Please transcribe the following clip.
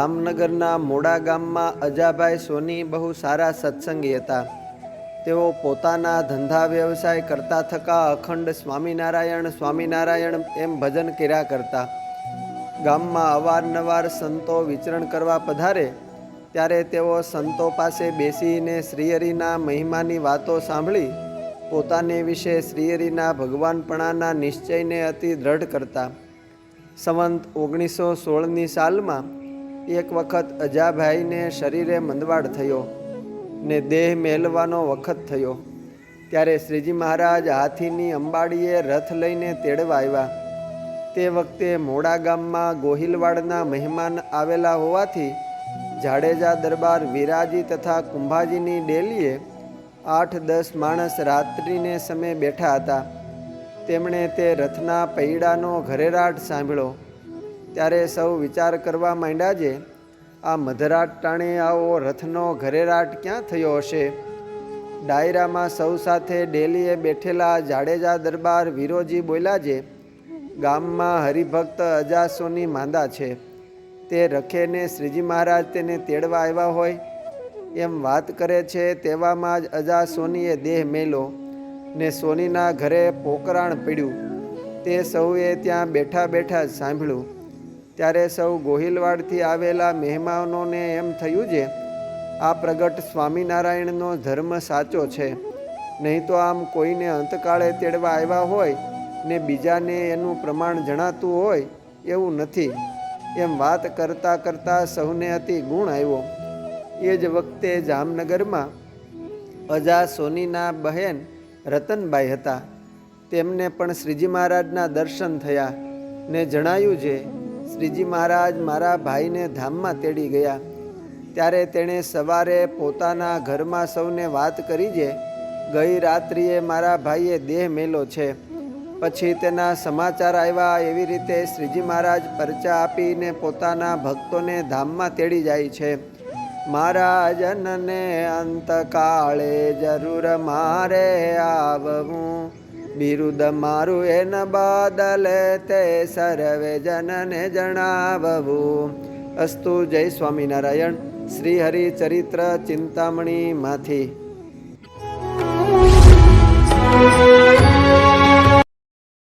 જામનગરના મોડા ગામમાં અજાભાઈ સોની બહુ સારા સત્સંગી હતા. તેઓ પોતાના ધંધા વ્યવસાય કરતા થકા અખંડ સ્વામિનારાયણ સ્વામિનારાયણ એમ ભજન કર્યા કરતા. ગામમાં અવારનવાર સંતો વિચરણ કરવા પધારે ત્યારે તેઓ સંતો પાસે બેસીને શ્રીહરિના મહિમાની વાતો સાંભળી પોતાને વિશે શ્રીહરિના ભગવાનપણાના નિશ્ચયને અતિ દ્રઢ કરતા. સંવંત 1916ની સાલમાં એક વખત અજાભાઈને શરીરે મંદવાડ થયો ને દેહ મેલવાનો વખત થયો. ત્યારે શ્રીજી મહારાજ હાથીની અંબાડીએ રથ લઈને તેડવા આવ્યા. તે વખતે મોડા ગામમાં ગોહિલવાડના મહેમાન આવેલા હોવાથી જાડેજા દરબાર વિરાજી તથા કુંભાજીની ડેલીએ 8-10 માણસ રાત્રિને સમયે બેઠા હતા. તેમણે તે રથના પૈડાનો ઘરેરાટ સાંભળ્યો. ત્યારે સૌ વિચાર કરવા માંડ્યા જે આ મધરાત ટાણે આવો રથનો ઘરેરાટ ક્યાં થયો હશે. ડાયરામાં સૌ સાથે ડેલીએ બેઠેલા જાડેજા દરબાર વિરોજી બોલ્યા જે ગામમાં હરિભક્ત અજાસોની માંદા છે. તે રખેને શ્રીજી મહારાજ તેને તેડવા આવ્યા હોય એમ વાત કરે છે. તેવામાં જ અજાસોનીએ દેહ મેલો ને સોનીના ઘરે પોકરાણ પડ્યું. તે સૌએ ત્યાં બેઠા બેઠા જ સાંભળ્યું. ત્યારે સૌ ગોહિલવાડથી આવેલા મહેમાનોને એમ થયું જે આ પ્રગટ સ્વામિનારાયણનો ધર્મ સાચો છે. નહીં તો આમ કોઈને અંતકાળે તેડવા આવ્યા હોય ને બીજાને એનું પ્રમાણ જણાતું હોય એવું નથી. એમ વાત કરતાં કરતાં સૌને અતિ ગુણ આવ્યો. એ જ વખતે જામનગરમાં અજા સોનીના બહેન રતનબાઈ હતા. તેમને પણ શ્રીજી મહારાજના દર્શન થયા ને જણાયું છે શ્રીજી મહારાજ મારા ભાઈને ધામમાં તેડી ગયા. ત્યારે તેણે સવારે પોતાના ઘરમાં સૌને વાત કરી છે ગઈ રાત્રિએ મારા ભાઈએ દેહ મેલો છે. પછી તેના સમાચાર આવ્યા. એવી રીતે શ્રીજી મહારાજ પરચા આપીને પોતાના ભક્તોને ધામમાં તેડી જાય છે. મારા જનને અંતકાળે જરૂર મારે આવવું, બિરુદ મારું એન બદલે તે સર્વે જનને જણાવવું. અસ્તુ. જય સ્વામિનારાયણ. શ્રી હરિ ચરિત્ર ચિંતામણીમાંથી.